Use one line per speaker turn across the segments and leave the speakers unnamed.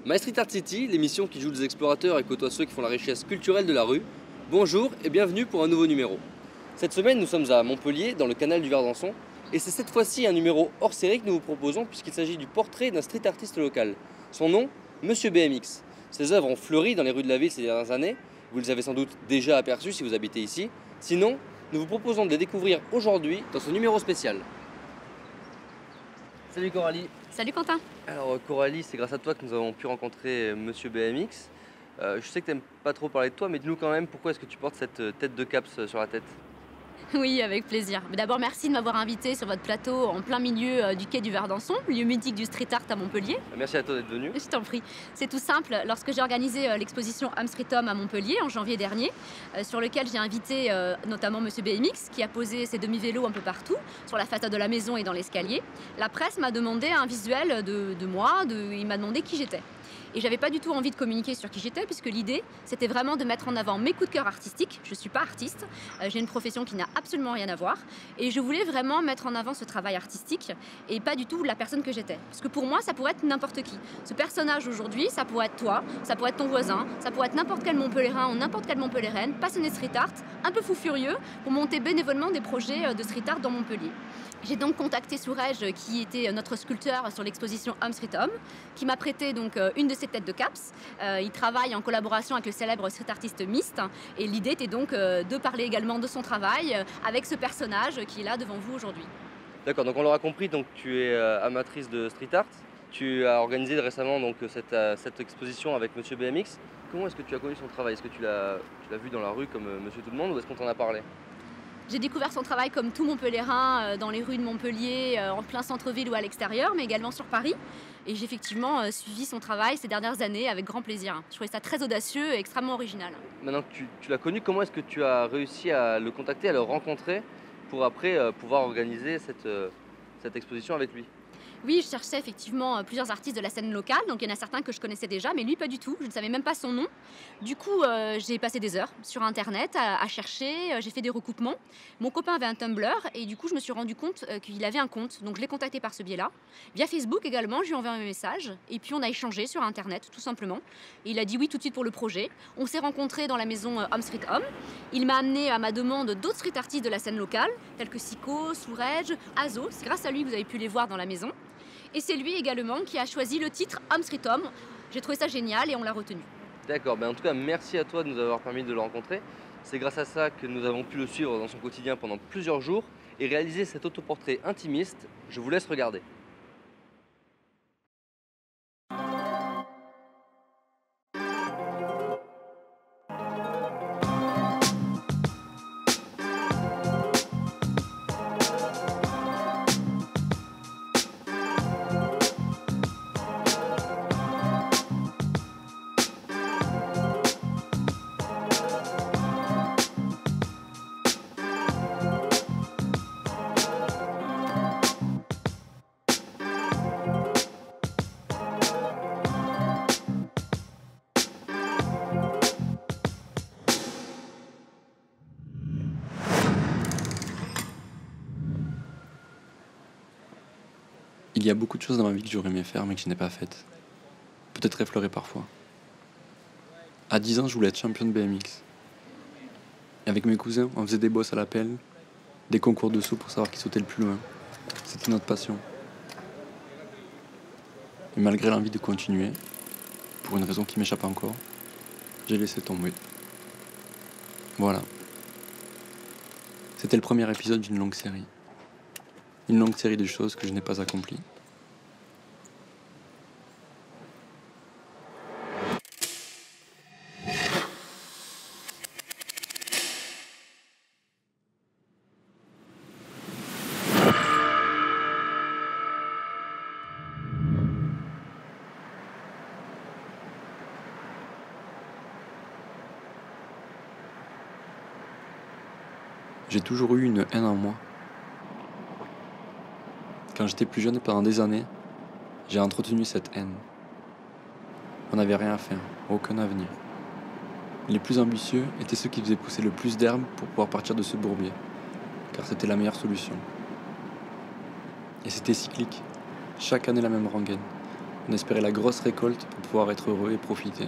My Street Art City, l'émission qui joue des explorateurs et côtoie ceux qui font la richesse culturelle de la rue. Bonjour et bienvenue pour un nouveau numéro. Cette semaine, nous sommes à Montpellier, dans le canal du Verdançon, et c'est cette fois-ci un numéro hors série que nous vous proposons puisqu'il s'agit du portrait d'un street artiste local. Son nom, Monsieur BMX. Ses œuvres ont fleuri dans les rues de la ville ces dernières années. Vous les avez sans doute déjà aperçues si vous habitez ici. Sinon, nous vous proposons de les découvrir aujourd'hui dans ce numéro spécial. Salut Coralie.
Salut Quentin.
Alors Coralie, c'est grâce à toi que nous avons pu rencontrer Monsieur BMX. Je sais que tu n'aimes pas trop parler de toi, mais dis-nous quand même pourquoi est-ce que tu portes cette tête de caps sur la tête?
Oui, avec plaisir. Mais d'abord, merci de m'avoir invité sur votre plateau en plein milieu du quai du Verdançon, lieu mythique du street art à Montpellier.
Merci à toi d'être venu.
Je t'en prie. C'est tout simple. Lorsque j'ai organisé l'exposition Home Street Home à Montpellier en janvier dernier, sur lequel j'ai invité notamment Monsieur BMX qui a posé ses demi-vélos un peu partout, sur la façade de la maison et dans l'escalier, la presse m'a demandé un visuel de moi, il m'a demandé qui j'étais. Et j'avais pas du tout envie de communiquer sur qui j'étais, puisque l'idée, c'était vraiment de mettre en avant mes coups de cœur artistiques. Je suis pas artiste, j'ai une profession qui n'a absolument rien à voir. Et je voulais vraiment mettre en avant ce travail artistique et pas du tout la personne que j'étais. Parce que pour moi, ça pourrait être n'importe qui. Ce personnage aujourd'hui, ça pourrait être toi, ça pourrait être ton voisin, ça pourrait être n'importe quel Montpellierin ou n'importe quelle Montpelliéraine, passionné de street art, un peu fou furieux, pour monter bénévolement des projets de street art dans Montpellier. J'ai donc contacté Sourège, qui était notre sculpteur sur l'exposition Home Street Home, qui m'a prêté donc une de ses têtes de caps. Il travaille en collaboration avec le célèbre street artiste Myst, et l'idée était donc de parler également de son travail avec ce personnage qui est là devant vous aujourd'hui.
D'accord, donc on l'aura compris, donc tu es amatrice de street art. Tu as organisé récemment donc, cette exposition avec Monsieur BMX. Comment est-ce que tu as connu son travail? Est-ce que tu l'as vu dans la rue comme Monsieur Tout le Monde ou est-ce qu'on t'en a parlé?
J'ai découvert son travail comme tout Montpellierin dans les rues de Montpellier, en plein centre-ville ou à l'extérieur, mais également sur Paris. Et j'ai effectivement suivi son travail ces dernières années avec grand plaisir. Je trouvais ça très audacieux et extrêmement original.
Maintenant que tu l'as connu, comment est-ce que tu as réussi à le contacter, à le rencontrer pour après pouvoir organiser cette exposition avec lui?
Oui, je cherchais effectivement plusieurs artistes de la scène locale, donc il y en a certains que je connaissais déjà, mais lui pas du tout, je ne savais même pas son nom. Du coup, j'ai passé des heures sur internet à chercher, j'ai fait des recoupements. Mon copain avait un Tumblr et du coup je me suis rendu compte qu'il avait un compte, donc je l'ai contacté par ce biais-là. Via Facebook également, je lui ai envoyé un message et puis on a échangé sur internet tout simplement. Et il a dit oui tout de suite pour le projet. On s'est rencontrés dans la maison Home Street Home. Il m'a amené à ma demande d'autres street artistes de la scène locale, tels que Sico, Sourège, Azo. C'est grâce à lui que vous avez pu les voir dans la maison. Et c'est lui également qui a choisi le titre Home Street Home. J'ai trouvé ça génial et on l'a retenu.
D'accord, en tout cas merci à toi de nous avoir permis de le rencontrer. C'est grâce à ça que nous avons pu le suivre dans son quotidien pendant plusieurs jours et réaliser cet autoportrait intimiste. Je vous laisse regarder.
Il y a beaucoup de choses dans ma vie que j'aurais aimé faire mais que je n'ai pas faites. Peut-être effleurer parfois. À 10 ans, je voulais être champion de BMX. Et avec mes cousins, on faisait des bosses à la pelle, des concours de sauts pour savoir qui sautait le plus loin. C'était notre passion. Et malgré l'envie de continuer, pour une raison qui m'échappe encore, j'ai laissé tomber. Voilà. C'était le premier épisode d'une longue série. Une longue série de choses que je n'ai pas accomplies. J'ai toujours eu une haine en moi. Quand j'étais plus jeune, pendant des années, j'ai entretenu cette haine. On n'avait rien à faire, aucun avenir. Les plus ambitieux étaient ceux qui faisaient pousser le plus d'herbes pour pouvoir partir de ce bourbier, car c'était la meilleure solution. Et c'était cyclique, chaque année la même rengaine. On espérait la grosse récolte pour pouvoir être heureux et profiter.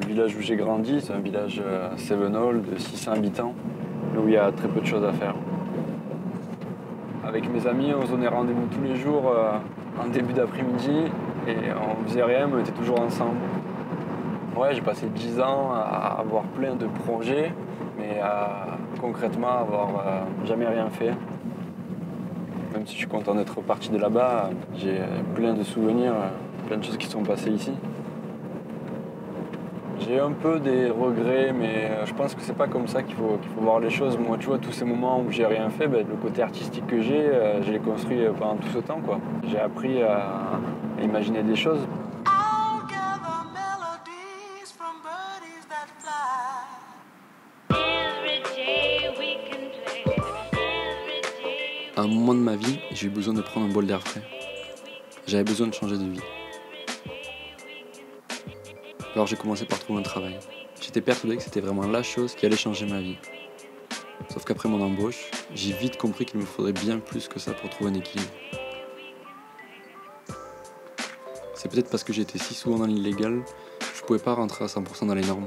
Le village où j'ai grandi, c'est un village Sevenol de 600 habitants, où il y a très peu de choses à faire. Avec mes amis, on se donnait rendez-vous tous les jours en début d'après-midi et on faisait rien, mais on était toujours ensemble. Ouais, j'ai passé 10 ans à avoir plein de projets, mais à concrètement avoir jamais rien fait. Même si je suis content d'être parti de là-bas, j'ai plein de souvenirs, plein de choses qui sont passées ici. J'ai un peu des regrets, mais je pense que c'est pas comme ça qu'il faut voir les choses. Moi, tu vois, tous ces moments où j'ai rien fait, le côté artistique que j'ai, je l'ai construit pendant tout ce temps, quoi. J'ai appris à imaginer des choses.
À un moment de ma vie, j'ai eu besoin de prendre un bol d'air frais. J'avais besoin de changer de vie. Alors j'ai commencé par trouver un travail. J'étais persuadé que c'était vraiment la chose qui allait changer ma vie. Sauf qu'après mon embauche, j'ai vite compris qu'il me faudrait bien plus que ça pour trouver un équilibre. C'est peut-être parce que j'étais si souvent dans l'illégal, je pouvais pas rentrer à 100% dans les normes.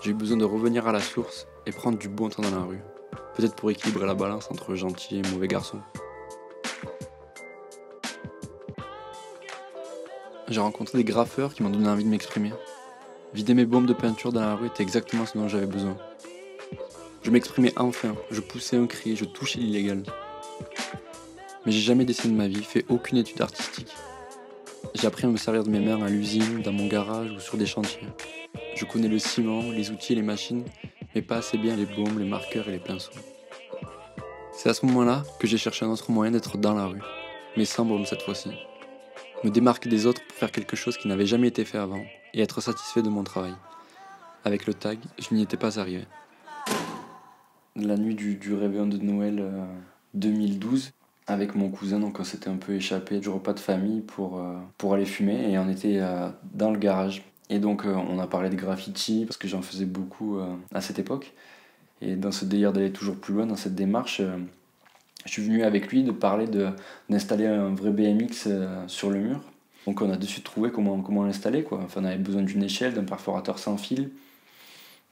J'ai eu besoin de revenir à la source et prendre du bon temps dans la rue. Peut-être pour équilibrer la balance entre gentil et mauvais garçon. J'ai rencontré des graffeurs qui m'ont donné envie de m'exprimer. Vider mes bombes de peinture dans la rue était exactement ce dont j'avais besoin. Je m'exprimais enfin, je poussais un cri, je touchais l'illégal. Mais j'ai jamais dessiné de ma vie, fait aucune étude artistique. J'ai appris à me servir de mes mains à l'usine, dans mon garage ou sur des chantiers. Je connais le ciment, les outils et les machines, mais pas assez bien les bombes, les marqueurs et les pinceaux. C'est à ce moment-là que j'ai cherché un autre moyen d'être dans la rue, mais sans bombe cette fois-ci. Me démarquer des autres pour faire quelque chose qui n'avait jamais été fait avant et être satisfait de mon travail. Avec le tag, je n'y étais pas arrivé. La nuit du réveillon de Noël 2012, avec mon cousin, donc on s'était un peu échappé du repas de famille pour aller fumer et on était dans le garage. Et donc on a parlé de graffiti parce que j'en faisais beaucoup à cette époque. Et dans ce délire d'aller toujours plus loin dans cette démarche, je suis venu avec lui de parler d'installer un vrai BMX sur le mur. Donc on a de suite trouvé comment l'installer, quoi. Enfin, on avait besoin d'une échelle, d'un perforateur sans fil,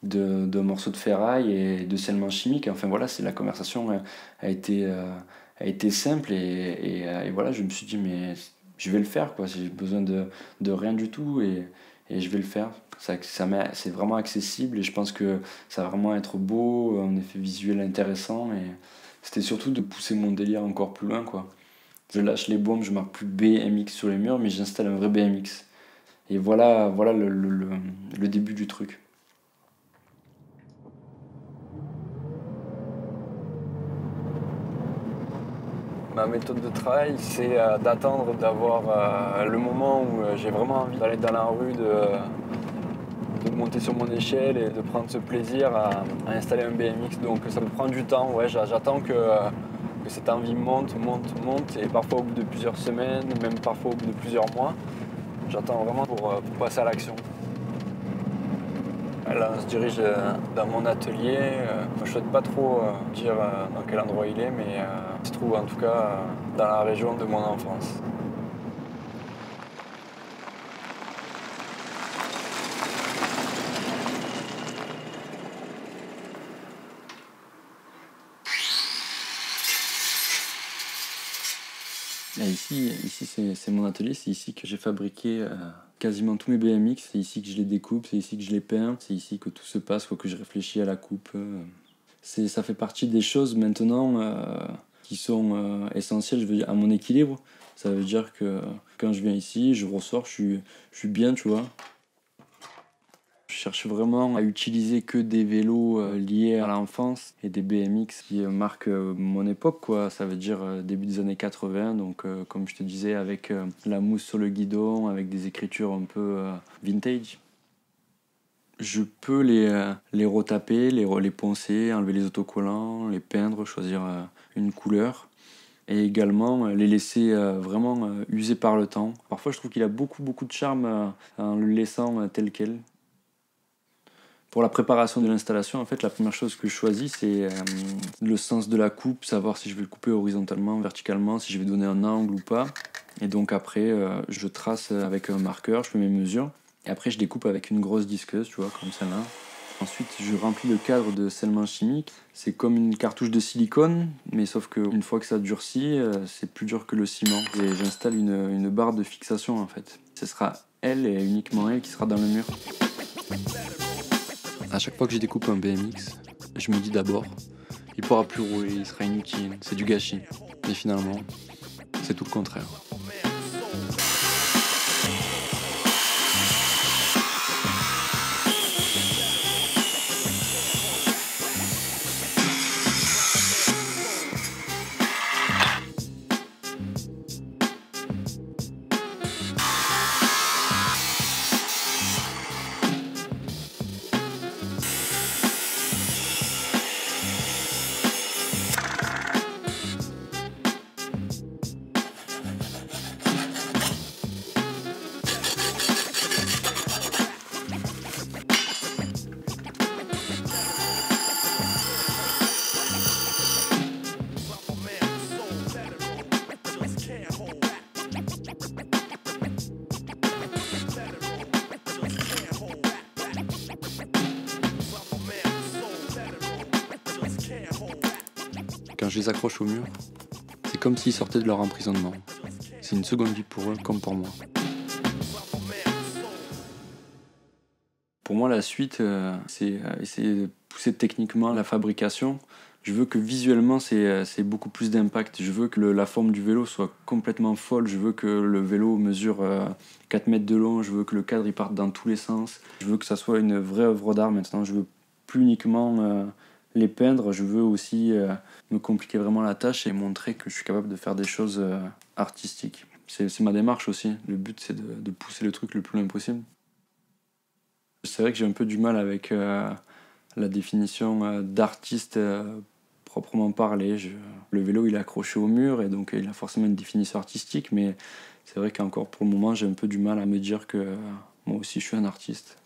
d'un morceau de ferraille et de scellement chimique. Enfin voilà, la conversation a été simple et voilà, je me suis dit mais je vais le faire, quoi. J'ai besoin de rien du tout et je vais le faire. C'est vraiment accessible et je pense que ça va vraiment être beau, un effet visuel intéressant et c'était surtout de pousser mon délire encore plus loin, quoi. Je lâche les bombes, je marque plus BMX sur les murs, mais j'installe un vrai BMX. Et voilà le début du truc.
Ma méthode de travail, c'est d'attendre d'avoir le moment où j'ai vraiment envie d'aller dans la rue, de monter sur mon échelle et de prendre ce plaisir à installer un BMX. Donc ça me prend du temps, ouais, j'attends que cette envie monte, et parfois au bout de plusieurs semaines, même parfois au bout de plusieurs mois. J'attends vraiment pour passer à l'action. Là, on se dirige dans mon atelier. Je ne souhaite pas trop dire dans quel endroit il est, mais il se trouve en tout cas dans la région de mon enfance.
Et ici c'est mon atelier, c'est ici que j'ai fabriqué quasiment tous mes BMX, c'est ici que je les découpe, c'est ici que je les peins, c'est ici que tout se passe, que je réfléchis à la coupe. Ça fait partie des choses maintenant qui sont essentielles, je veux dire, à mon équilibre. Ça veut dire que quand je viens ici, je ressors, je suis bien, tu vois. Je cherche vraiment à utiliser que des vélos liés à l'enfance et des BMX qui marquent mon époque, quoi. Ça veut dire début des années 80, donc comme je te disais, avec la mousse sur le guidon, avec des écritures un peu vintage. Je peux les retaper, les poncer, enlever les autocollants, les peindre, choisir une couleur. Et également les laisser vraiment user par le temps. Parfois je trouve qu'il a beaucoup de charme en le laissant tel quel. Pour la préparation de l'installation, en fait, la première chose que je choisis, c'est le sens de la coupe, savoir si je vais le couper horizontalement, verticalement, si je vais donner un angle ou pas. Et donc après, je trace avec un marqueur, je fais mes mesures. Et après, je découpe avec une grosse disqueuse, tu vois, comme celle-là. Ensuite, je remplis le cadre de scellement chimique. C'est comme une cartouche de silicone, mais sauf qu'une fois que ça durcit, c'est plus dur que le ciment. Et j'installe une barre de fixation, en fait. Ce sera elle et uniquement elle qui sera dans le mur. À chaque fois que je découpe un BMX, je me dis d'abord, il pourra plus rouler, il sera inutile, c'est du gâchis. Mais finalement, c'est tout le contraire. Quand je les accroche au mur, c'est comme s'ils sortaient de leur emprisonnement. C'est une seconde vie pour eux comme pour moi. Pour moi, la suite, c'est essayer de pousser techniquement la fabrication. Je veux que visuellement, c'est beaucoup plus d'impact. Je veux que la forme du vélo soit complètement folle. Je veux que le vélo mesure 4 mètres de long. Je veux que le cadre il parte dans tous les sens. Je veux que ça soit une vraie œuvre d'art maintenant. Je veux plus uniquement les peindre. Je veux aussi me compliquer vraiment la tâche et montrer que je suis capable de faire des choses artistiques. C'est ma démarche aussi. Le but, c'est de pousser le truc le plus loin possible. C'est vrai que j'ai un peu du mal avec la définition d'artiste proprement parlé. Le vélo, il est accroché au mur et donc il a forcément une définition artistique, mais c'est vrai qu'encore pour le moment, j'ai un peu du mal à me dire que moi aussi je suis un artiste.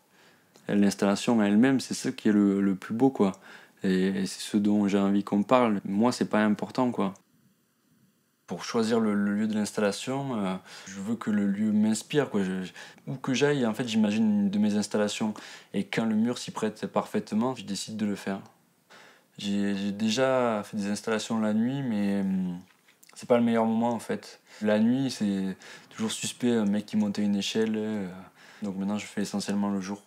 Et l'installation elle-même, c'est ce qui est le plus beau, quoi. Et c'est ce dont j'ai envie qu'on parle. Moi, c'est pas important, quoi. Pour choisir le lieu de l'installation, je veux que le lieu m'inspire, quoi. Où que j'aille, en fait, j'imagine une de mes installations. Et quand le mur s'y prête parfaitement, je décide de le faire. J'ai déjà fait des installations la nuit, mais c'est pas le meilleur moment, en fait. La nuit, c'est toujours suspect, un mec qui montait une échelle. Donc maintenant, je fais essentiellement le jour.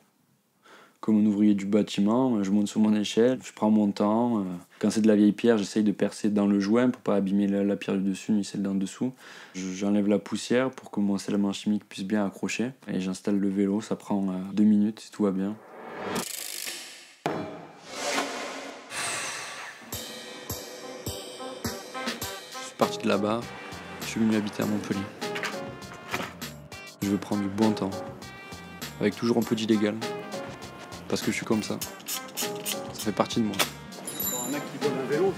Comme un ouvrier du bâtiment, je monte sur mon échelle, je prends mon temps. Quand c'est de la vieille pierre, j'essaye de percer dans le joint pour pas abîmer la pierre du dessus ni celle d'en dessous. J'enlève la poussière pour que mon scellement chimique puisse bien accrocher. Et j'installe le vélo, ça prend 2 minutes si tout va bien. Je suis parti de là-bas, je suis venu habiter à Montpellier. Je veux prendre du bon temps, avec toujours un peu d'illégal. Parce que je suis comme ça. Ça fait partie de moi.
Un mec qui vole un vélo.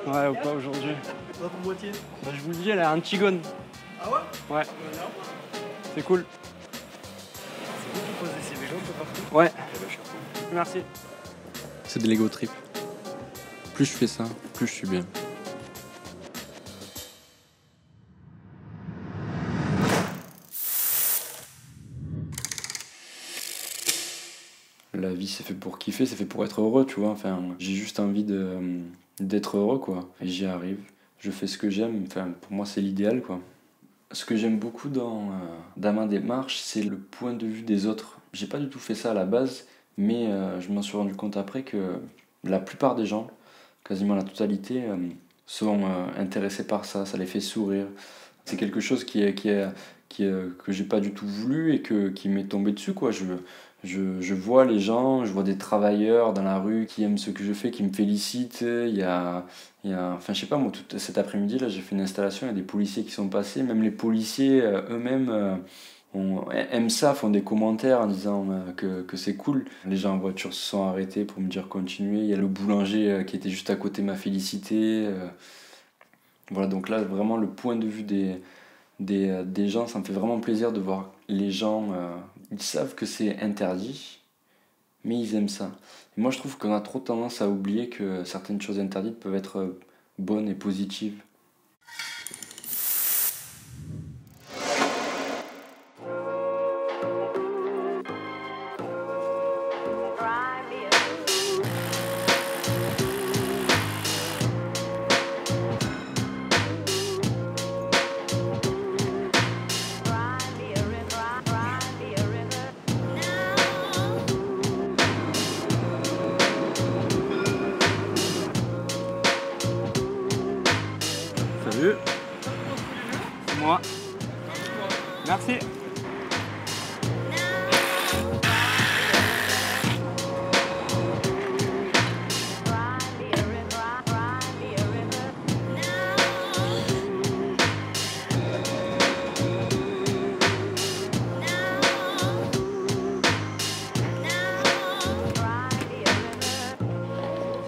Ouais, ou pas aujourd'hui.
Pas pour moitié.
Bah, je vous le dis, elle a un Antigone.
Ah ouais?
Ouais. C'est cool.
C'est vous qui posez ces vélos un peu partout?
Ouais.
Eh ben, je suis content.
Merci.
C'est de l'ego trip. Plus je fais ça, plus je suis bien. La vie, c'est fait pour kiffer, c'est fait pour être heureux, tu vois. Enfin, j'ai juste envie de d'être heureux, quoi. Et j'y arrive. Je fais ce que j'aime. Enfin, pour moi, c'est l'idéal, quoi. Ce que j'aime beaucoup dans ma démarche, c'est le point de vue des autres. J'ai pas du tout fait ça à la base, mais je m'en suis rendu compte après que la plupart des gens, quasiment la totalité, sont intéressés par ça. Ça les fait sourire. C'est quelque chose que j'ai pas du tout voulu et qui m'est tombé dessus, quoi. Je vois les gens, je vois des travailleurs dans la rue qui aiment ce que je fais, qui me félicitent. Enfin, je sais pas, moi, tout cet après-midi, là, j'ai fait une installation, il y a des policiers qui sont passés. Même les policiers eux-mêmes aiment ça, font des commentaires en disant que c'est cool. Les gens en voiture se sont arrêtés pour me dire continuez. Il y a le boulanger qui était juste à côté m'a félicité. Voilà, donc là, vraiment, le point de vue des gens, ça me fait vraiment plaisir de voir les gens, ils savent que c'est interdit, mais ils aiment ça. Et moi je trouve qu'on a trop tendance à oublier que certaines choses interdites peuvent être bonnes et positives.
Salut. C'est moi. Merci.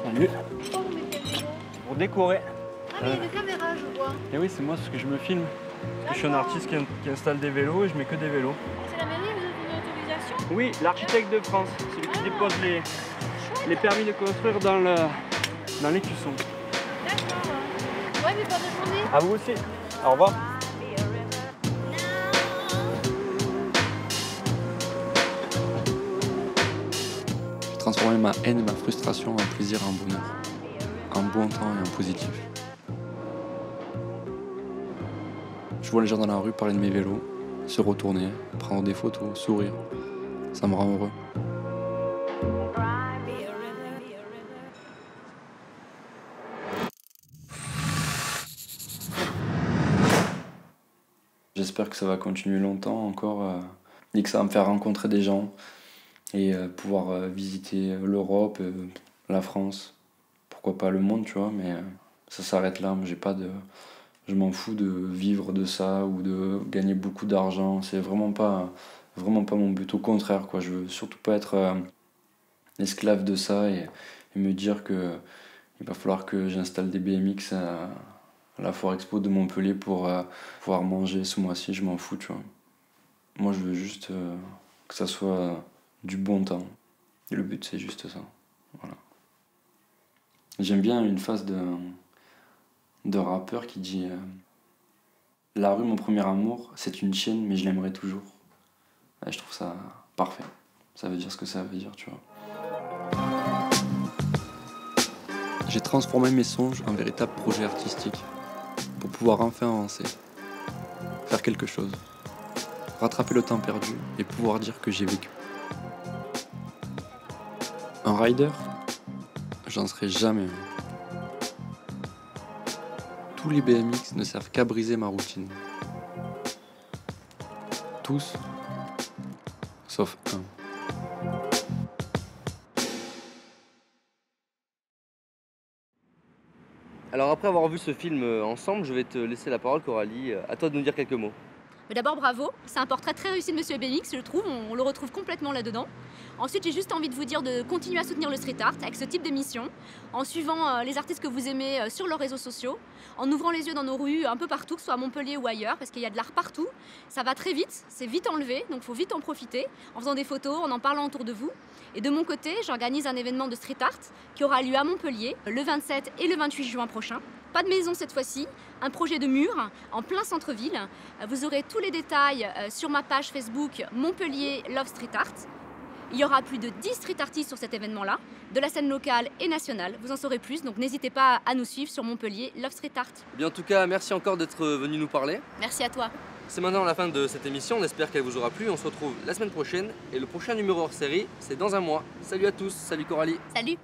Salut. Pour décorer.
Ah mais il y a des caméras, je vois.
Et oui, c'est moi, parce que je me filme. Parce que je suis un artiste qui installe des vélos et je mets que des vélos.
C'est la mairie, vous avez une autorisation?
Oui, l'architecte de France, celui qui dépose les permis de construire dans l'écusson.
D'accord. Ouais, mais bonne journée.
À vous aussi. Au revoir.
J'ai transformé ma haine et ma frustration en plaisir et en bonheur. En bon temps et en positif. Je vois les gens dans la rue parler de mes vélos, se retourner, prendre des photos, sourire. Ça me rend heureux. J'espère que ça va continuer longtemps encore et que ça va me faire rencontrer des gens et pouvoir visiter l'Europe, la France, pourquoi pas le monde, tu vois, mais ça s'arrête là. Moi, je m'en fous de vivre de ça ou de gagner beaucoup d'argent. C'est vraiment pas mon but. Au contraire, quoi. Je veux surtout pas être esclave de ça et me dire que il va falloir que j'installe des BMX à la Foire Expo de Montpellier pour pouvoir manger ce mois-ci. Je m'en fous, tu vois. Moi, je veux juste que ça soit du bon temps. Et le but, c'est juste ça. Voilà. J'aime bien une phrase de rappeur qui dit la rue, mon premier amour, c'est une chienne, mais je l'aimerai toujours. Et je trouve ça parfait. Ça veut dire ce que ça veut dire, tu vois. J'ai transformé mes songes en véritable projet artistique pour pouvoir enfin avancer, faire quelque chose, rattraper le temps perdu et pouvoir dire que j'ai vécu. Un rider, j'en serai jamais un. Tous les BMX ne servent qu'à briser ma routine. Tous, sauf un.
Alors après avoir vu ce film ensemble, je vais te laisser la parole, Coralie. À toi de nous dire quelques mots.
Mais d'abord, bravo. C'est un portrait très réussi de Monsieur BMX, je trouve. On le retrouve complètement là-dedans. Ensuite, j'ai juste envie de vous dire de continuer à soutenir le street art avec ce type d'émission, en suivant les artistes que vous aimez sur leurs réseaux sociaux, en ouvrant les yeux dans nos rues un peu partout, que ce soit à Montpellier ou ailleurs, parce qu'il y a de l'art partout. Ça va très vite, c'est vite enlevé, donc il faut vite en profiter, en faisant des photos, en parlant autour de vous. Et de mon côté, j'organise un événement de street art qui aura lieu à Montpellier le 27 et le 28 juin prochain. Pas de maison cette fois-ci, un projet de mur en plein centre-ville. Vous aurez tous les détails sur ma page Facebook Montpellier Love Street Art. Il y aura plus de 10 street artistes sur cet événement-là, de la scène locale et nationale. Vous en saurez plus, donc n'hésitez pas à nous suivre sur Montpellier Love Street Art.
Eh bien, en tout cas, merci encore d'être venu nous parler.
Merci à toi.
C'est maintenant la fin de cette émission, on espère qu'elle vous aura plu. On se retrouve la semaine prochaine et le prochain numéro hors série, c'est dans un mois. Salut à tous, salut Coralie.
Salut.